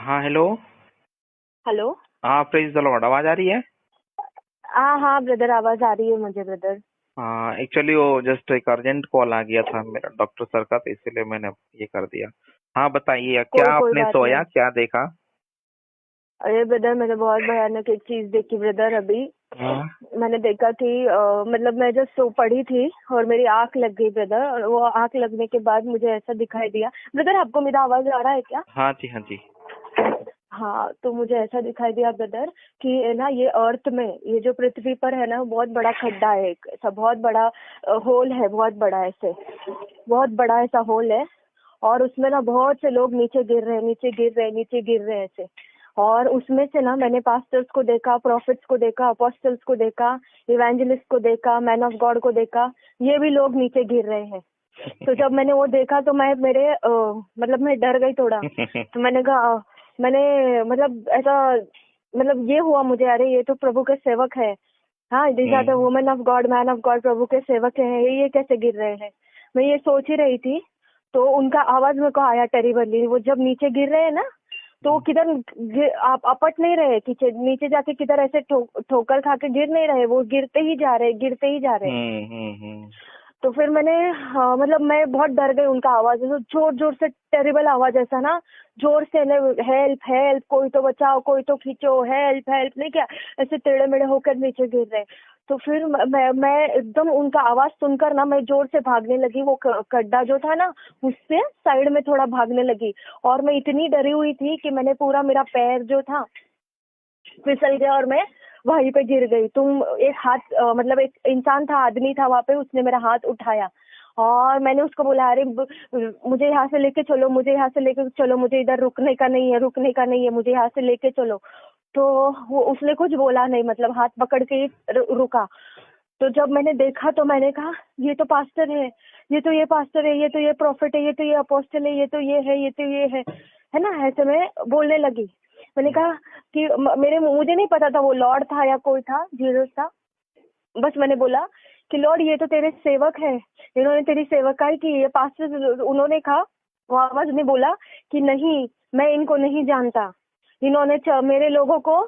हाँ, hello. Hello. हाँ, praise the Lord. आवाज आ रही है? हाँ हाँ ब्रदर, आवाज आ रही है मुझे ब्रदर। हाँ, एक्चुअली वो जस्ट एक अर्जेंट कॉल आ गया था मेरा डॉक्टर सर का, तो इसीलिए मैंने ये कर दिया। हाँ, बताइए क्या कोई कोई आपने बात सोया, नहीं। क्या देखा? अरे ब्रदर, मैंने बहुत भयानक एक चीज देखी ब्रदर अभी। हाँ। मैंने देखा कि मतलब मैं जब सो पड़ी थी और मेरी आंख लग गई ब्रदर, और वो आंख लगने के बाद मुझे ऐसा दिखाई दिया। ब्रदर, आपको मेरा आवाज आ रहा है क्या? हाँ जी, हाँ जी। हाँ, तो मुझे ऐसा दिखाई दिया ब्रदर कि ना ये अर्थ में, ये जो पृथ्वी पर है ना, बहुत बड़ा खड्डा है, एक ऐसा बहुत बड़ा होल है, बहुत बड़ा ऐसे, बहुत बड़ा ऐसा होल है। और उसमें ना बहुत से लोग नीचे गिर रहे हैं, नीचे गिर रहे हैं, नीचे गिर रहे हैं ऐसे। और उसमें से ना मैंने पास्टर्स को देखा, प्रोफेट्स को देखा, अपोस्टल्स को देखा, इवेंजलिस्ट को देखा, मैन ऑफ गॉड को देखा। ये भी लोग नीचे गिर रहे हैं। तो जब मैंने वो देखा तो मैं मेरे मतलब मैं डर गई थोड़ा। तो मैंने कहा मैंने मतलब ऐसा, मतलब ये हुआ मुझे, अरे ये तो प्रभु के सेवक है। हाँ, these are the hmm. Women of God, man of God, प्रभु के सेवक है, ये कैसे गिर रहे हैं। मैं ये सोच ही रही थी। तो उनका आवाज मेरे को आया टेरिबली, वो जब नीचे गिर रहे हैं ना, तो वो किधर आप अपट नहीं रहे, नीचे नीचे जाके किधर ऐसे ठोकर खा के गिर नहीं रहे, वो गिरते ही जा रहे, गिरते ही जा रहे। हम्म। तो फिर मैंने, हाँ, मतलब मैं बहुत डर गई उनका आवाज, तो जोर जोर से टेरिबल आवाज ऐसा ना, जोर से, हेल्प हेल्प, कोई तो बचाओ, कोई तो खींचो, हेल्प हेल्प, नहीं क्या, ऐसे टेढ़े मेढ़े होकर नीचे गिर रहे। तो फिर मैं एकदम उनका आवाज सुनकर ना, मैं जोर से भागने लगी, वो गड्ढा जो था ना, उससे साइड में थोड़ा भागने लगी। और मैं इतनी डरी हुई थी कि मैंने पूरा, मेरा पैर जो था फिसल गया और मैं वहीं पे गिर गई। तुम एक हाथ मतलब एक इंसान था, आदमी था वहां पे, उसने मेरा हाथ उठाया। और मैंने उसको बोला, अरे मुझे यहाँ से लेके चलो, मुझे यहाँ से लेके चलो, मुझे इधर रुकने का नहीं है, रुकने का नहीं है, मुझे यहाँ से लेके चलो। तो वो, उसने कुछ बोला नहीं, मतलब हाथ पकड़ के ही रुका। तो जब मैंने देखा तो मैंने कहा, ये तो पास्टर है, ये तो ये पास्टर है, ये तो ये प्रॉफिट है, ये तो ये अपोस्टल है, ये तो ये है, ये तो ये है ना, ऐसे में बोलने लगी। मैंने कहा कि मुझे नहीं पता था वो लॉर्ड था या कोई था, जीसस था। बस मैंने बोला कि लॉर्ड, ये तो तेरे सेवक है, इन्होंने तेरी सेवकाई की, ये पास्टर, उन्होंने कहा, वो आवाज ने बोला कि नहीं, मैं इनको नहीं जानता। इन्होंने मेरे लोगों को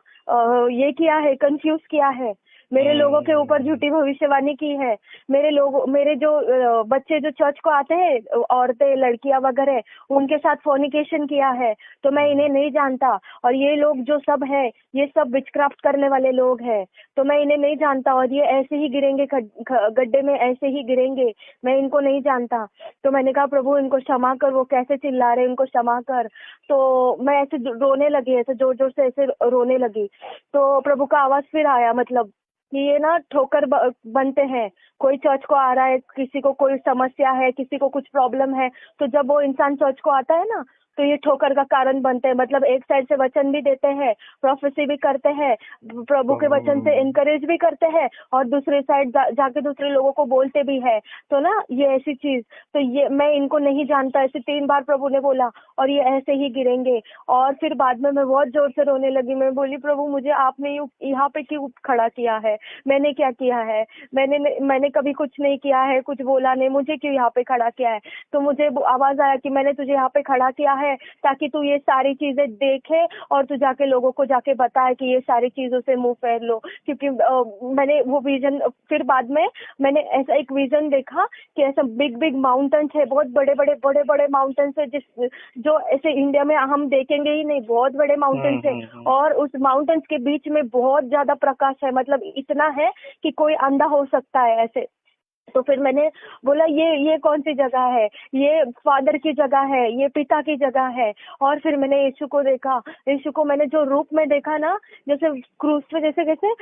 ये किया है, कंफ्यूज किया है, मेरे लोगों के ऊपर हम्म। झूठी भविष्यवाणी की है। मेरे जो बच्चे जो चर्च को आते हैं, औरतें, लड़कियां वगैरह, उनके साथ फोर्निकेशन किया है। तो मैं इन्हें नहीं जानता। और ये लोग जो सब है, ये सब विचक्राफ्ट करने वाले लोग हैं। तो मैं इन्हें नहीं जानता, और ये ऐसे ही गिरेंगे, गड्ढे में ऐसे ही गिरेंगे। मैं इनको नहीं जानता। तो मैंने कहा, प्रभु इनको क्षमा कर, वो कैसे चिल्ला रहे हैं, इनको क्षमा कर। तो मैं ऐसे रोने लगी, ऐसे जोर जोर से ऐसे रोने लगी। तो प्रभु का आवाज फिर आया, मतलब कि ये ना ठोकर बनते हैं। कोई चर्च को आ रहा है, किसी को कोई समस्या है, किसी को कुछ प्रॉब्लम है, तो जब वो इंसान चर्च को आता है ना, तो ये ठोकर का कारण बनते हैं। मतलब एक साइड से वचन भी देते हैं, प्रोफेसी भी करते हैं, प्रभु के वचन से इनकरेज भी करते हैं, और दूसरे साइड जाके दूसरे लोगों को बोलते भी है। तो ना ये ऐसी चीज, तो ये मैं इनको नहीं जानता, ऐसे 3 बार प्रभु ने बोला, और ये ऐसे ही गिरेंगे। और फिर बाद में मैं बहुत जोर से रोने लगी। मैं बोली, प्रभु मुझे आपने यहाँ पे क्यों खड़ा किया है, मैंने क्या किया है, मैंने कभी कुछ नहीं किया है, कुछ बोला नहीं, मुझे क्यों यहाँ पे खड़ा किया है। तो मुझे आवाज आया कि मैंने तुझे यहाँ पे खड़ा किया है ताकि तू ये सारी चीजें देखे, और तू जाके लोगों को जाके बताए कि ये सारी चीजों से मुंह फेर लो। क्योंकि मैंने वो विजन, फिर बाद में मैंने ऐसा एक विजन देखा कि ऐसा बिग बिग माउंटेन्स है, बहुत बड़े बड़े बड़े बड़े माउंटेन्स है, जिस जो ऐसे इंडिया में हम देखेंगे ही नहीं, बहुत बड़े माउंटेन्स है। और उस माउंटेन्स के बीच में बहुत ज्यादा प्रकाश है, मतलब इतना है कि कोई अंधा हो सकता है ऐसे। तो फिर मैंने बोला, ये कौन सी जगह है, ये फादर की जगह है, ये पिता की जगह है। और फिर मैंने यीशु को देखा। यीशु को मैंने जो रूप में देखा ना, जैसे क्रूस पे जैसे कैसे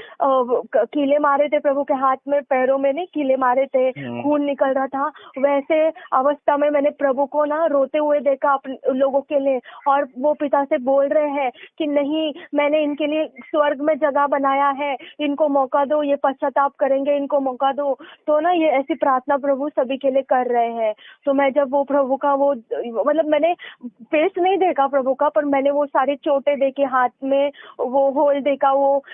कीले मारे थे प्रभु के हाथ में, पैरों में नहीं कीले मारे थे, खून निकल रहा था, वैसे अवस्था में मैंने प्रभु को ना रोते हुए देखा अपने लोगों के लिए। और वो पिता से बोल रहे हैं कि नहीं, मैंने इनके लिए स्वर्ग में जगह बनाया है, इनको मौका दो, ये पश्चाताप करेंगे, इनको मौका दो। तो ना ये ऐसी प्रार्थना प्रभु सभी के लिए कर रहे हैं। तो मैं जब वो प्रभु का वो, मतलब मैंने फेस नहीं देखा प्रभु का, पर मैंने वो सारी चोटें देखी हाथ में, वो होल देखा, वो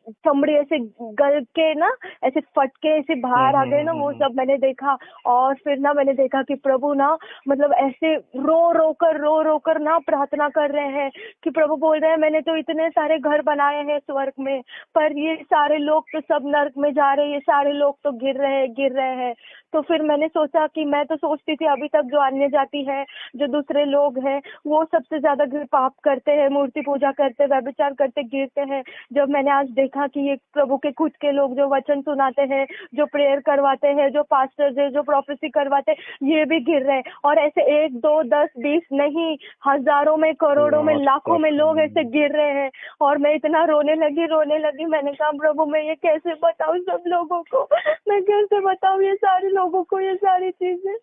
चमड़ी ऐसे गल के ना ऐसे फट के ऐसे बाहर आ गए ना, वो सब मैंने देखा। और फिर ना मैंने देखा कि प्रभु ना मतलब ऐसे रो कर ना प्रार्थना कर रहे हैं कि प्रभु बोल रहे हैं मैंने तो इतने सारे घर बनाए हैं स्वर्ग में, पर ये सारे लोग तो सब नर्क में जा रहे हैं, ये सारे लोग तो गिर रहे हैं। तो फिर मैंने सोचा कि मैं तो सोचती थी अभी तक जो अन्य जाति है, जो दूसरे लोग हैं, वो सबसे ज्यादा पाप करते हैं, मूर्ति पूजा करते, व्यभिचार करते, गिरते हैं। जब मैंने आज देखा कि ये प्रभु के खुद के लोग जो वचन सुनाते हैं, जो प्रेयर करवाते हैं, जो पास्टर्स है, जो प्रोफेसी करवाते हैं, ये भी गिर रहे हैं। और ऐसे 1 2 10 20 नहीं, हजारों में, करोड़ों में, लाखों में लोग ऐसे गिर रहे हैं। और मैं इतना रोने लगी। मैंने कहा प्रभु मैं ये कैसे बताऊं सब लोगों को, मैं कैसे बताऊं ये सारे लोगों को ये सारी चीजें।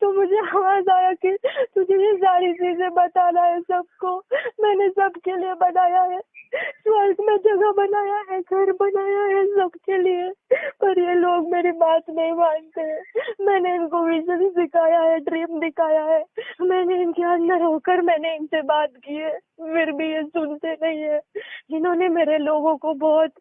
तो मुझे आवाज आया कि तुझे ये सारी चीजें बताना है सबको। मैंने सबके लिए बनाया है, स्वर्ग में जगह बनाया है, घर बनाया है सबके लिए, पर ये लोग मेरी बात नहीं मानते हैं। मैंने इनको विजन सिखाया है, ड्रीम दिखाया है, मैंने इनके अंदर होकर मैंने इनसे बात की है, फिर भी ये सुनते नहीं है। इन्होंने मेरे लोगों को बहुत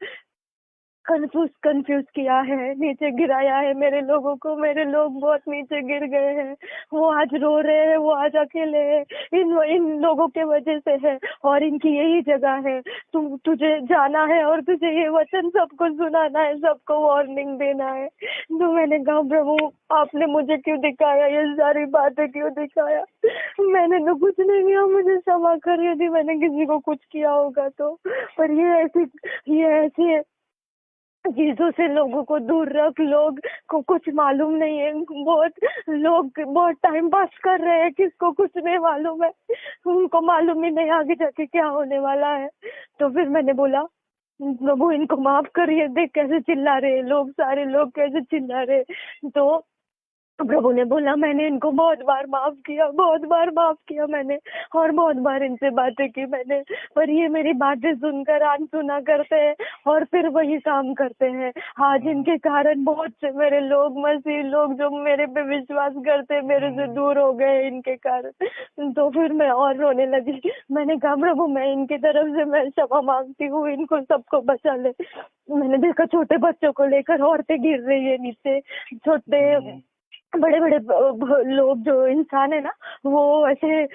कंफ्यूज किया है, नीचे गिराया है मेरे लोगों को। मेरे लोग बहुत नीचे गिर गए हैं, वो आज रो रहे हैं, वो आज अकेले हैं। इन लोगों के वजह से है, और इनकी यही जगह है। तुझे जाना है और तुझे ये वचन सबको सुनाना है, सबको वार्निंग देना है। तो मैंने कहा प्रभु आपने मुझे क्यों दिखाया, ये सारी बातें क्यों दिखाया? मैंने तो कुछ नहीं किया, मुझे क्षमा कर यदि मैंने किसी को कुछ किया होगा तो। पर ये ऐसी चीजों से लोगों को दूर रख। लोग को कुछ मालूम नहीं है, लोग बहुत टाइम पास कर रहे हैं, किसको कुछ नहीं मालूम है, उनको मालूम ही नहीं आगे जाके क्या होने वाला है। तो फिर मैंने बोला प्रभु इनको माफ करिए, देख कैसे चिल्ला रहे लोग, सारे लोग कैसे चिल्ला रहे। तो प्रभु ने बोला मैंने इनको बहुत बार माफ किया मैंने, और बहुत बार इनसे बातें की मैंने, पर ये मेरी बातें सुनकर अनसुना करते हैं और फिर वही काम करते हैं। आज इनके कारण बहुत से मेरे लोग, मसीह लोग जो मेरे पे विश्वास करते हैं, मेरे से दूर हो गए इनके कारण। तो फिर मैं और रोने लगी। मैंने कहा प्रभु मैं इनकी तरफ से मैं क्षमा मांगती हूँ, इनको सबको बचा ले। मैंने देखा छोटे बच्चों को लेकर औरतें गिर रही है नीचे, छोटे बड़े बड़े लोग जो इंसान है ना, वो ऐसे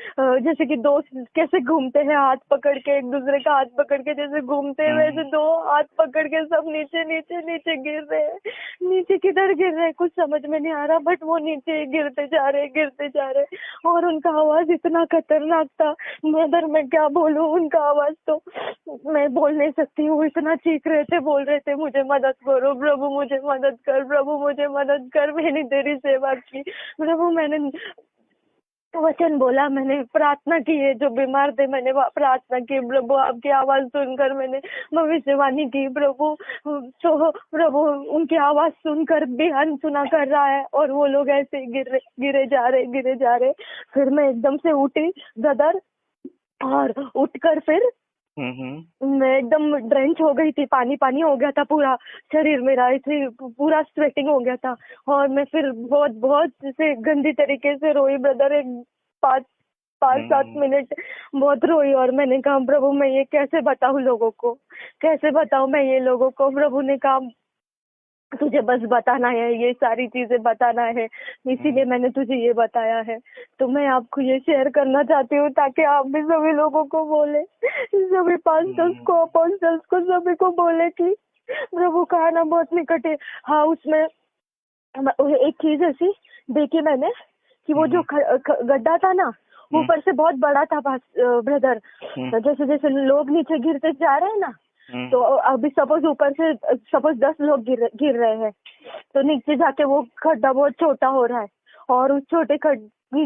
जैसे कि दोस्त कैसे घूमते हैं हाथ पकड़ के, एक दूसरे का हाथ पकड़ के जैसे घूमते हैं, वैसे दो हाथ पकड़ के सब नीचे नीचे नीचे गिर रहे हैं। नीचे किधर गिर रहे हैं कुछ समझ में नहीं आ रहा, बट वो नीचे गिरते जा रहे। और उनका आवाज इतना खतरनाक था, मदर मैं क्या बोलूं, उनका आवाज तो मैं बोल नहीं सकती हूँ, इतना चीख रहे थे, बोल रहे थे मुझे मदद करो प्रभु, मुझे मदद कर प्रभु, मुझे मदद कर, मैंने तेरी सेवा की प्रभु, मैंने वचन बोला, मैंने प्रार्थना की है, जो बीमार थे मैंने प्रार्थना की प्रभु, आपकी आवाज सुनकर मैंने भविष्यवाणी की प्रभु। तो प्रभु उनकी आवाज सुनकर भी अनसुना कर रहा है, और वो लोग ऐसे गिरे जा रहे। फिर मैं एकदम से उठी ब्रदर, और उठकर फिर मैं एकदम ड्रेंच हो गई थी, पानी हो गया था पूरा शरीर मेरा, ऐसे पूरा स्वेटिंग हो गया था। और मैं फिर बहुत जैसे गंदी तरीके से रोई ब्रदर, एक 5-7 मिनट बहुत रोई। और मैंने कहा प्रभु मैं ये कैसे बताऊं लोगों को, कैसे बताऊं मैं ये लोगों को? प्रभु ने कहा तुझे बस बताना है, ये सारी चीजें बताना है, इसीलिए मैंने तुझे ये बताया है। तो मैं आपको ये शेयर करना चाहती हूँ ताकि आप भी सभी लोगों को बोले, सभी पास्टर्स को, अपोस्टल्स को, सभी को बोले कि प्रभु का आना बहुत निकट है। हाँ, उसमें एक चीज ऐसी देखी मैंने कि वो जो गड्ढा था ना, ऊपर से बहुत बड़ा था ब्रदर। जैसे जैसे लोग नीचे गिरते जा रहे हैं ना, तो अभी सपोज 10 लोग गिर रहे हैं, तो नीचे जाके वो खड्डा बहुत छोटा हो रहा है, और उस छोटे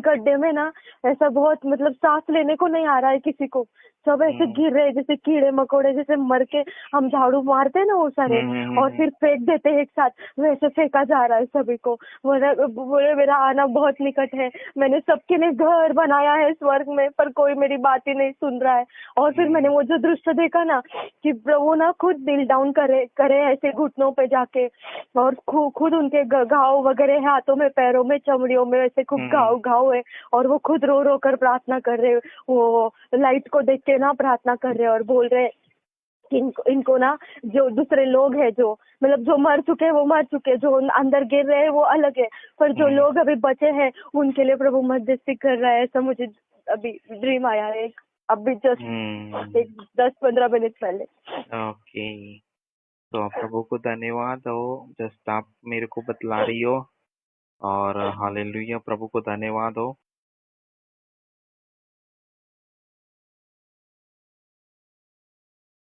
गड्ढे में ना ऐसा बहुत मतलब सांस लेने को नहीं आ रहा है किसी को, सब ऐसे गिर रहे हैं जैसे कीड़े मकोड़े, जैसे मर के हम झाड़ू मारते हैं ना वो सारे, और फिर फेंक देते हैं एक साथ, वैसे फेंका जा रहा है सभी को। बोले मेरा आना बहुत निकट है, मैंने सबके लिए घर बनाया है स्वर्ग में, पर कोई मेरी बात ही नहीं सुन रहा है। और फिर मैंने वो जो दृश्य देखा ना कि प्रभु ना खुद दिल डाउन करे ऐसे घुटनों पे जाके, और खुद उनके घाव वगैरह हाथों में, पैरों में, चमड़ियों में ऐसे खूब घाव है, और वो खुद रो रो कर प्रार्थना कर रहे, वो लाइट को देख के ना प्रार्थना कर रहे और बोल रहे कि इनको ना जो दूसरे लोग हैं, जो मतलब जो मर चुके हैं वो मर चुके हैं, जो अंदर गिर रहे हैं वो अलग है, पर जो लोग अभी बचे हैं उनके लिए प्रभु मध्यस्थी कर रहा है। ऐसा मुझे अभी ड्रीम आया है एक, अभी जस्ट एक 10-15 मिनट पहले। ओके। तो प्रभु को धन्यवाद हो, जस्ट आप मेरे को बतला रही हो, और हालेलुया, प्रभु को धन्यवाद हो।